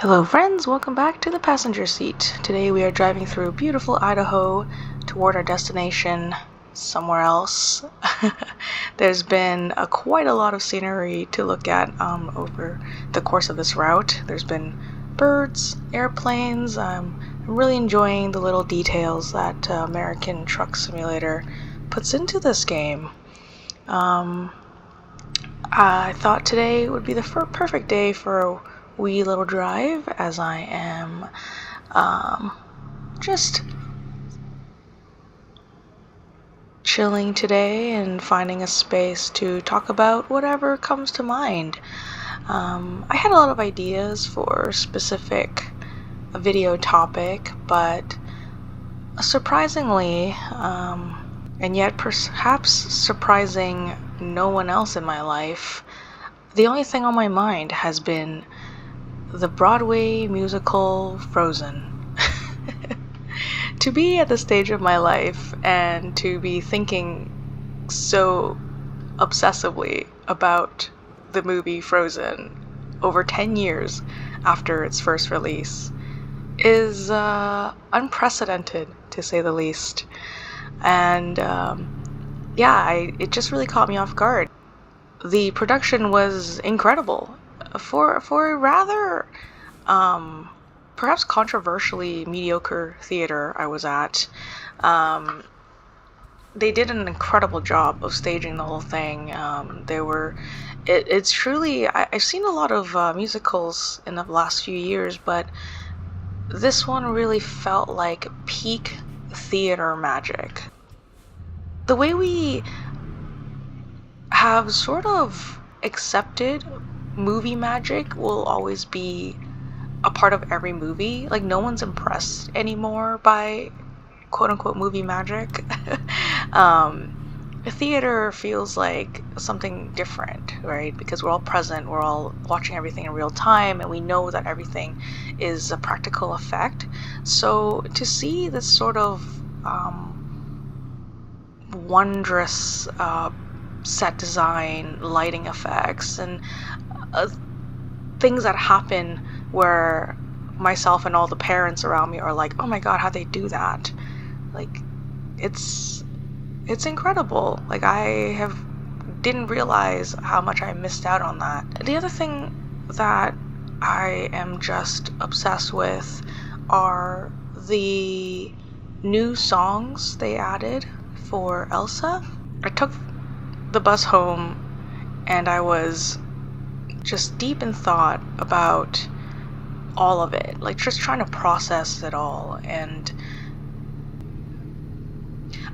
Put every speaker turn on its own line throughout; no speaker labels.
Hello friends, welcome back to the passenger seat. Today we are driving through beautiful Idaho toward our destination somewhere else. There's been quite a lot of scenery to look at over the course of this route. There's been birds, airplanes. I'm really enjoying the little details that American Truck Simulator puts into this game. I thought today would be the perfect day for a wee little drive, as I am just chilling today and finding a space to talk about whatever comes to mind. I had a lot of ideas for a specific video topic, but surprisingly, and yet perhaps surprising no one else in my life, the only thing on my mind has been the Broadway musical Frozen. To be at the stage of my life and to be thinking so obsessively about the movie Frozen over 10 years after its first release is unprecedented, to say the least. And it just really caught me off guard. The production was incredible for a rather perhaps controversially mediocre theater I was at. They did an incredible job of staging the whole thing. It's truly, I've seen a lot of musicals in the last few years, but this one really felt like peak theater magic. The way we have sort of accepted movie magic will always be a part of every movie. Like, no one's impressed anymore by quote-unquote movie magic. Theater feels like something different, right? Because we're all present, we're all watching everything in real time, and we know that everything is a practical effect. So to see this sort of wondrous set design, lighting effects, and things that happen where myself and all the parents around me are like, oh my god, how'd they do that? Like, it's incredible. Like, I didn't realize how much I missed out on that. The other thing that I am just obsessed with are the new songs they added for Elsa. I took the bus home and I was just deep in thought about all of it, like just trying to process it all, and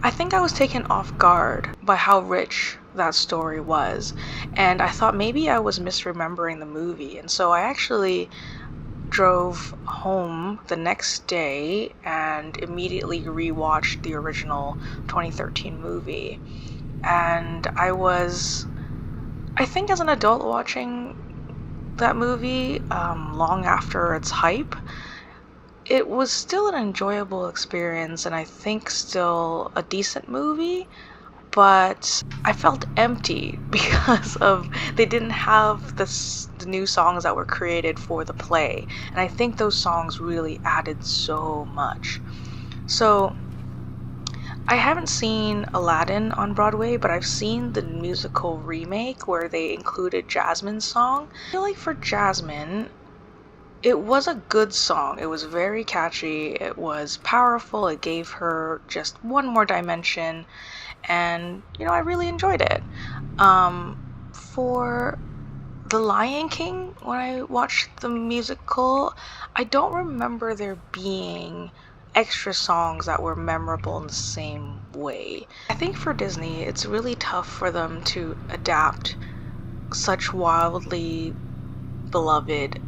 I think I was taken off guard by how rich that story was, and I thought maybe I was misremembering the movie, and so I actually drove home the next day and immediately rewatched the original 2013 movie. And I think as an adult watching that movie, long after its hype, it was still an enjoyable experience, and I think still a decent movie, but I felt empty because they didn't have the new songs that were created for the play, and I think those songs really added so much. So I haven't seen Aladdin on Broadway, but I've seen the musical remake where they included Jasmine's song. I feel like for Jasmine, it was a good song. It was very catchy, it was powerful, it gave her just one more dimension, and I really enjoyed it. For The Lion King, when I watched the musical, I don't remember there being extra songs that were memorable in the same way. I think for Disney, it's really tough for them to adapt such wildly beloved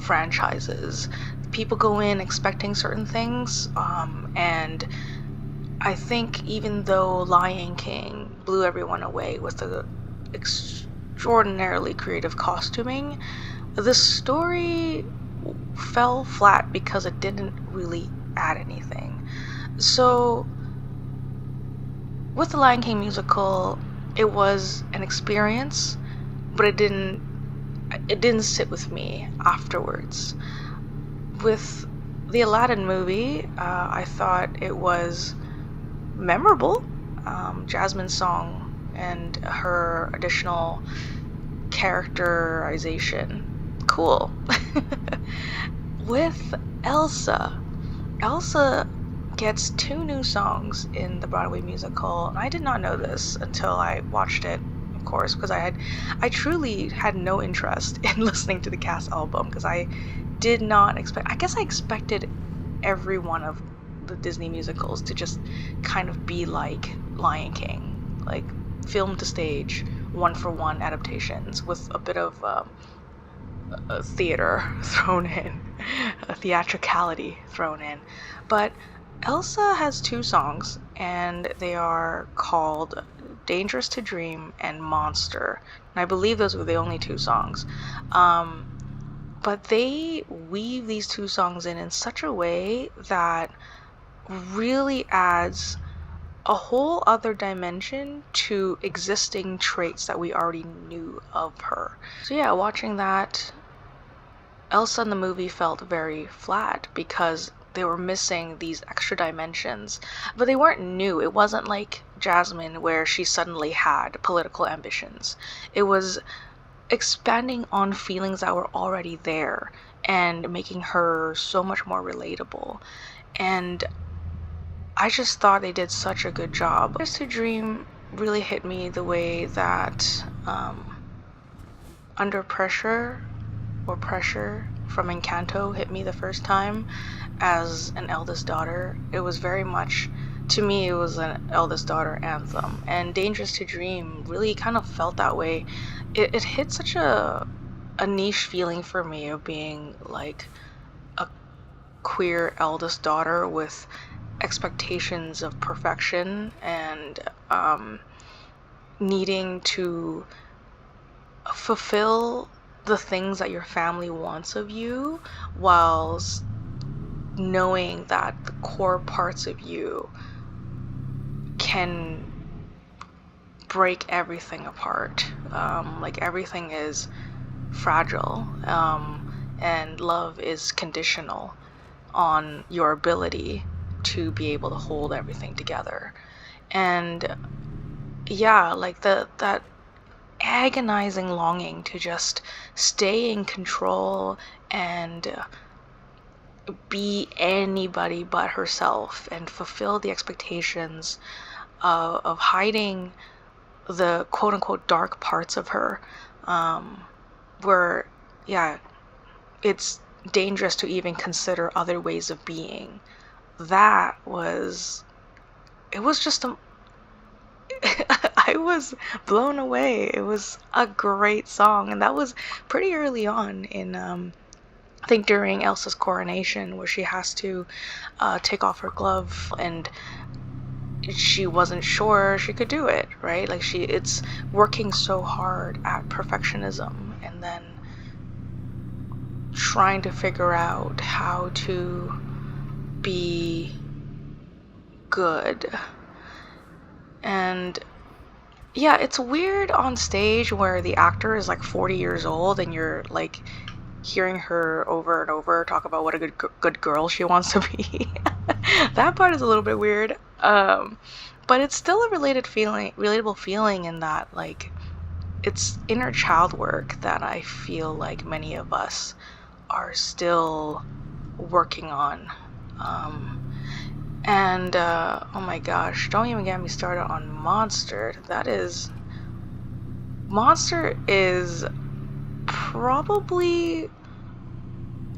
franchises. People go in expecting certain things, and I think even though Lion King blew everyone away with the extraordinarily creative costuming, the story fell flat because it didn't really add anything. So with the Lion King musical, it was an experience, but it didn't sit with me afterwards. with the Aladdin movie, I thought it was memorable. Jasmine's song and her additional characterization, cool. With Elsa, Elsa gets two new songs in the Broadway musical, and I did not know this until I watched it, of course, because I truly had no interest in listening to the cast album because I did not expect. I guess I expected every one of the Disney musicals to just kind of be like Lion King, like film to stage, one for one adaptations with a bit of a theater thrown in, a theatricality thrown in. But Elsa has two songs, and they are called Dangerous to Dream and Monster. And I believe those were the only two songs. But they weave these two songs in such a way that really adds a whole other dimension to existing traits that we already knew of her. So yeah, watching that, Elsa in the movie felt very flat because they were missing these extra dimensions, but they weren't new. It wasn't like Jasmine where she suddenly had political ambitions. It was expanding on feelings that were already there and making her so much more relatable. And I just thought they did such a good job. Just to Dream really hit me the way that Under Pressure or Pressure from Encanto hit me the first time as an eldest daughter. It was very much, to me, it was an eldest daughter anthem. And Dangerous to Dream really kind of felt that way. It hit such a niche feeling for me of being like a queer eldest daughter with expectations of perfection and needing to fulfill the things that your family wants of you while knowing that the core parts of you can break everything apart. Like everything is fragile, and love is conditional on your ability to be able to hold everything together. And yeah, like that agonizing longing to just stay in control and be anybody but herself and fulfill the expectations of hiding the quote unquote dark parts of her, where, yeah, it's dangerous to even consider other ways of being. That was, it was just a, I was blown away. It was a great song, and that was pretty early on in, I think during Elsa's coronation, where she has to take off her glove, and she wasn't sure she could do it, right? Like it's working so hard at perfectionism, and then trying to figure out how to be good. And yeah, it's weird on stage where the actor is like 40 years old and you're like hearing her over and over talk about what a good girl she wants to be. That part is a little bit weird. But it's still a relatable feeling in that, like, it's inner child work that I feel like many of us are still working on. And oh my gosh, don't even get me started on Monster. Monster is probably,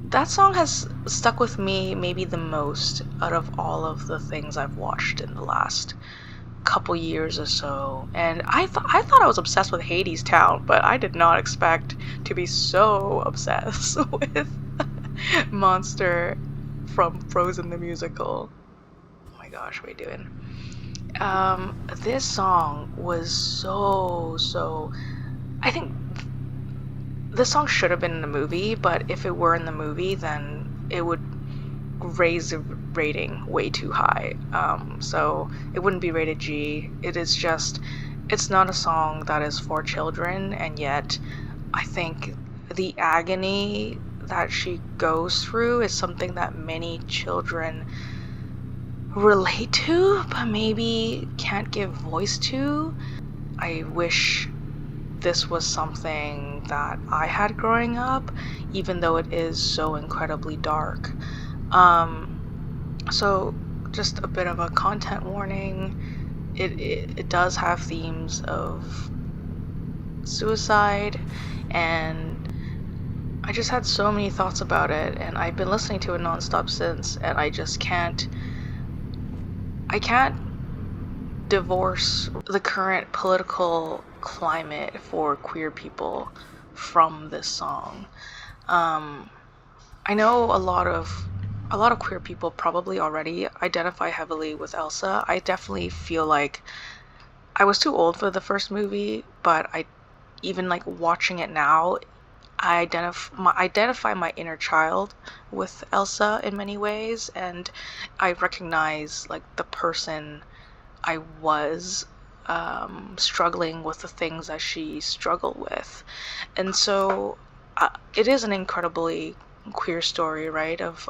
that song has stuck with me maybe the most out of all of the things I've watched in the last couple years or so. And I thought I was obsessed with Hades Town, but I did not expect to be so obsessed with Monster from Frozen the musical. Oh my gosh, what are you doing? This song was so, I think this song should have been in the movie, but if it were in the movie, then it would raise the rating way too high. So it wouldn't be rated G. It's not a song that is for children, and yet I think the agony that she goes through is something that many children relate to, but maybe can't give voice to. I wish this was something that I had growing up, even though it is so incredibly dark. So just a bit of a content warning. It does have themes of suicide, and I just had so many thoughts about it, and I've been listening to it nonstop since, and I can't divorce the current political climate for queer people from this song. I know a lot of queer people probably already identify heavily with Elsa. I definitely feel like I was too old for the first movie, but I even like watching it now, I identify my inner child with Elsa in many ways, and I recognize like the person I was, struggling with the things that she struggled with. And so it is an incredibly queer story, right? Of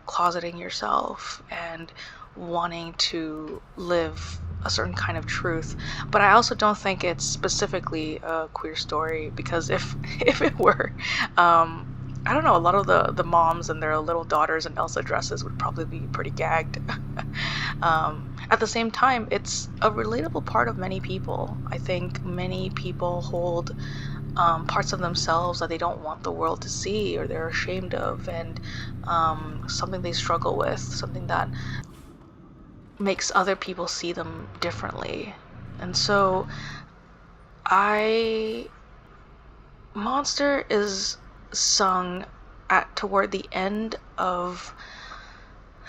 closeting yourself and wanting to live a certain kind of truth. But I also don't think it's specifically a queer story, because if if it were, I don't know, a lot of the moms and their little daughters in Elsa dresses would probably be pretty gagged. At the same time, it's a relatable part of many people. I think many people hold parts of themselves that they don't want the world to see, or they're ashamed of, and something they struggle with, something that makes other people see them differently. And so I Monster is sung at toward the end of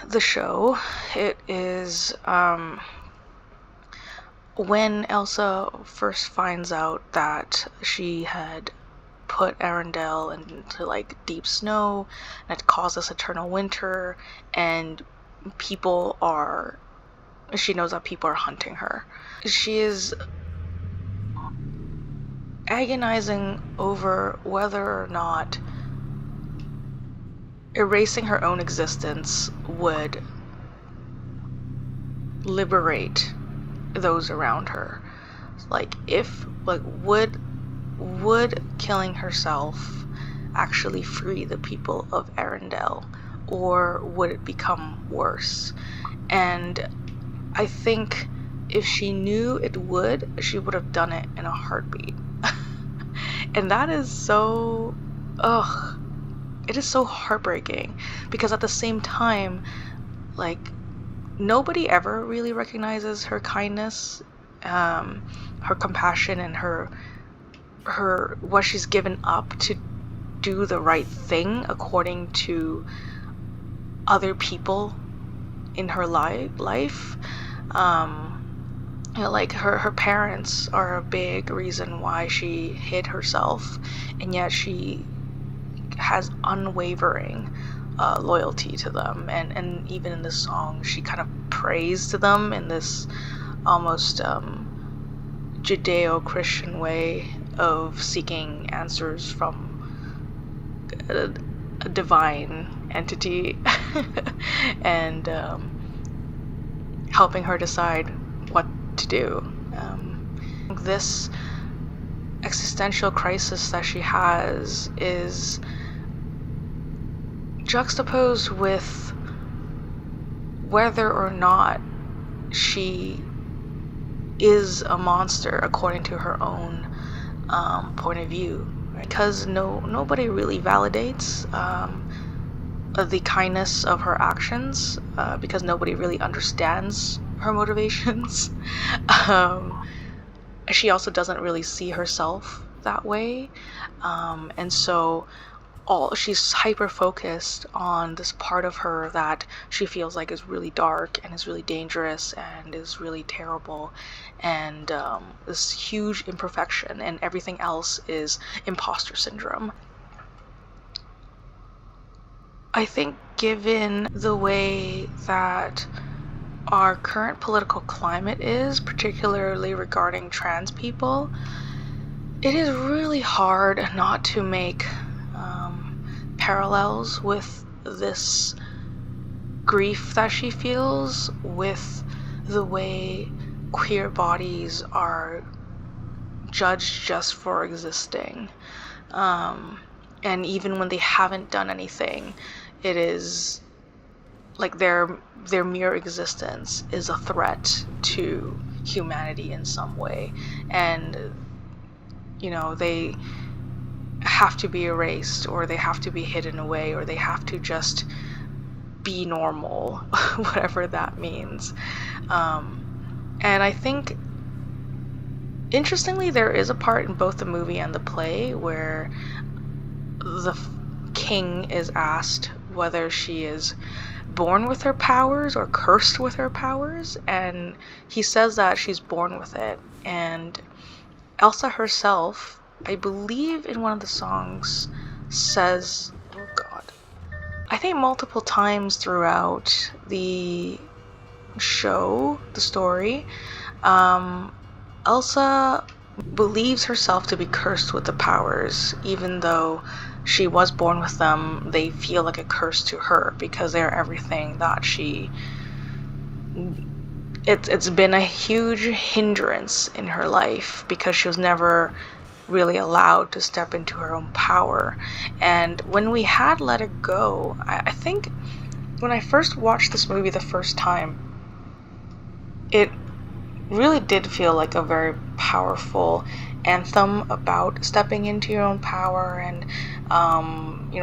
the show. It is when Elsa first finds out that she had put Arendelle into like deep snow, and it caused this eternal winter, and she knows that people are hunting her. She is agonizing over whether or not erasing her own existence would liberate those around her. Like, would killing herself actually free the people of Arendelle, or would it become worse? And I think if she knew it would, she would have done it in a heartbeat. And that is so, it is so heartbreaking, because at the same time, like, nobody ever really recognizes her kindness, her compassion, and her what she's given up to do the right thing according to other people in her life. Like her parents are a big reason why she hid herself, and yet she has unwavering loyalty to them, and even in this song she kind of prays to them in this almost Judeo-Christian way of seeking answers from a divine entity and helping her decide what to do. This existential crisis that she has is juxtaposed with whether or not she is a monster according to her own point of view, right? Because nobody really validates the kindness of her actions, because nobody really understands her motivations. She also doesn't really see herself that way, and so she's hyper focused on this part of her that she feels like is really dark and is really dangerous and is really terrible, and this huge imperfection, and everything else is imposter syndrome. I think given the way that our current political climate is, particularly regarding trans people, it is really hard not to make parallels with this grief that she feels with the way queer bodies are judged just for existing. And even when they haven't done anything, it is like their mere existence is a threat to humanity in some way. And they have to be erased, or they have to be hidden away, or they have to just be normal, whatever that means. And I think, interestingly, there is a part in both the movie and the play where the king is asked whether she is born with her powers or cursed with her powers, and he says that she's born with it. And Elsa herself, I believe in one of the songs, says, oh god, I think multiple times throughout the show, the story, Elsa believes herself to be cursed with the powers, even though she was born with them. They feel like a curse to her because they're everything that it's been a huge hindrance in her life because she was never really allowed to step into her own power. And when we had Let It Go, I think when I first watched this movie the first time, it really did feel like a very powerful anthem about stepping into your own power and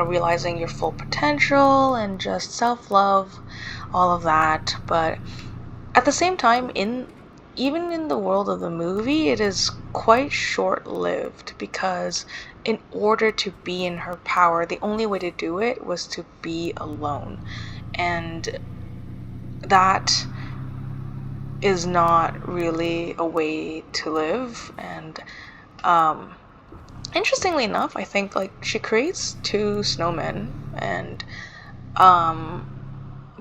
realizing your full potential and just self-love, all of that. But at the same time, even in the world of the movie, it is quite short-lived, because in order to be in her power, the only way to do it was to be alone, and that is not really a way to live. And interestingly enough, I think like she creates 2 snowmen, and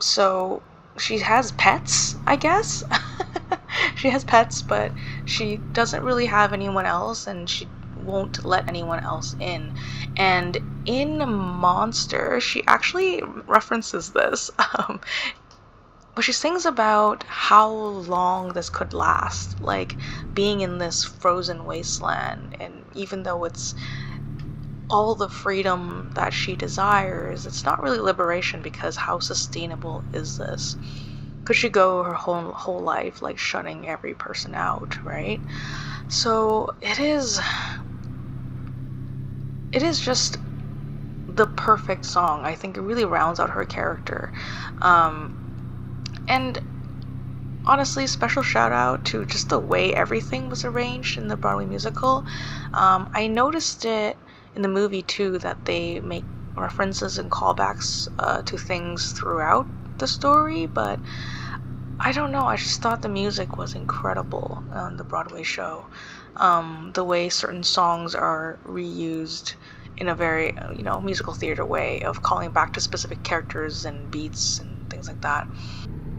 so she has pets, I guess. She has pets, but she doesn't really have anyone else, and she won't let anyone else in. And in Monster, she actually references this. But she sings about how long this could last, like being in this frozen wasteland. And even though it's all the freedom that she desires, it's not really liberation, because how sustainable is this? Could she go her whole life like shutting every person out, right? So it is just the perfect song. I think it really rounds out her character. And honestly, special shout out to just the way everything was arranged in the Broadway musical. I noticed it in the movie too, that they make references and callbacks to things throughout the story, but I don't know, I just thought the music was incredible on the Broadway show. The way certain songs are reused in a very, musical theater way of calling back to specific characters and beats and things like that.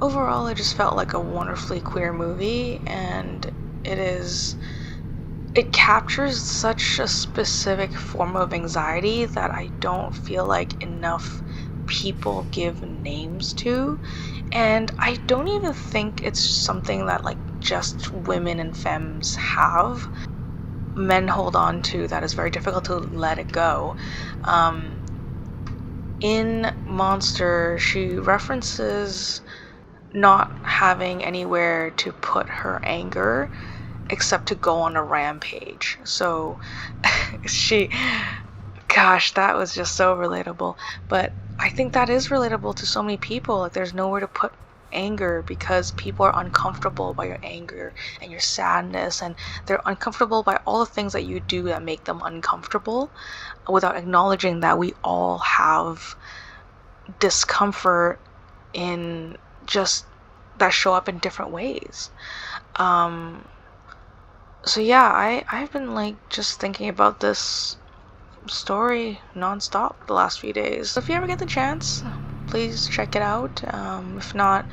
Overall, it just felt like a wonderfully queer movie, and it captures such a specific form of anxiety that I don't feel like enough people give names to. And I don't even think it's something that like just women and femmes have. Men hold on to that is very difficult to let it go. In Monster, she references not having anywhere to put her anger except to go on a rampage. So gosh, that was just so relatable. But I think that is relatable to so many people. Like, there's nowhere to put anger because people are uncomfortable by your anger and your sadness, and they're uncomfortable by all the things that you do that make them uncomfortable, without acknowledging that we all have discomfort in just that show up in different ways. So yeah, I've been like just thinking about this story nonstop the last few days. So if you ever get the chance, please check it out. If not,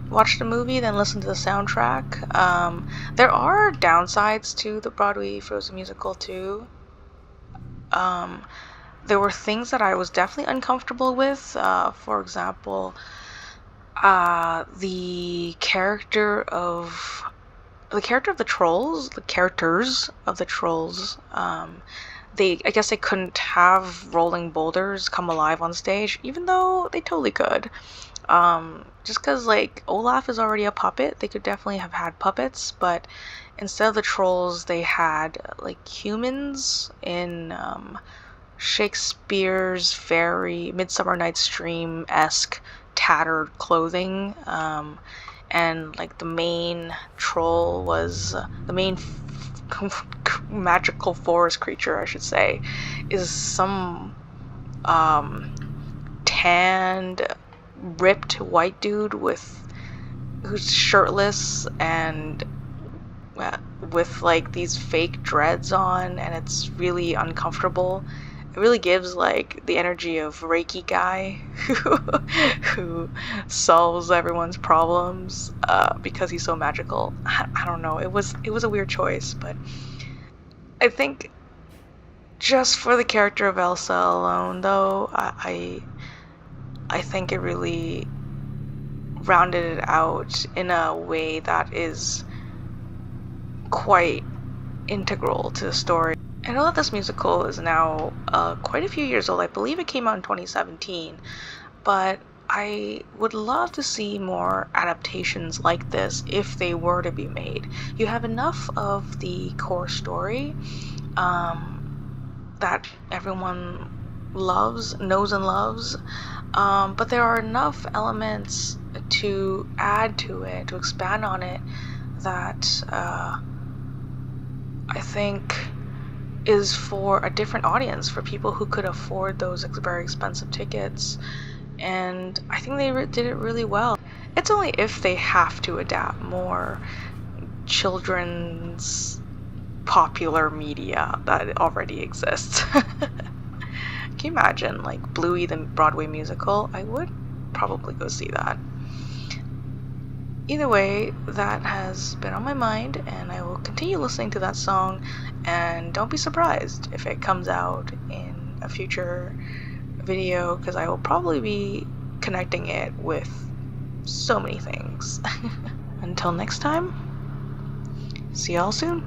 watch the movie, then listen to the soundtrack. There are downsides to the Broadway Frozen musical too. there were things that I was definitely uncomfortable with. For example, the character of the trolls, the characters of the trolls. I guess they couldn't have rolling boulders come alive on stage, even though they totally could. Just because like Olaf is already a puppet, they could definitely have had puppets, but instead of the trolls, they had like humans in Shakespeare's very Midsummer Night's Dream-esque tattered clothing. And like the main troll was the main magical forest creature, I should say, is some tanned, ripped white dude who's shirtless and with like these fake dreads on, and it's really uncomfortable. It really gives like the energy of Reiki guy who solves everyone's problems because he's so magical. I don't know. It was a weird choice, but I think just for the character of Elsa alone, though, I think it really rounded it out in a way that is quite integral to the story. I know that this musical is now quite a few years old. I believe it came out in 2017, but I would love to see more adaptations like this if they were to be made. You have enough of the core story that everyone knows and loves, but there are enough elements to add to it, to expand on it, that I think is for a different audience, for people who could afford those very expensive tickets. And I think they did it really well. It's only if they have to adapt more children's popular media that already exists. Can you imagine, like, Bluey the Broadway musical? I would probably go see that. Either way, that has been on my mind, and I will continue listening to that song, and don't be surprised if it comes out in a future video, because I will probably be connecting it with so many things. Until next time, see y'all soon.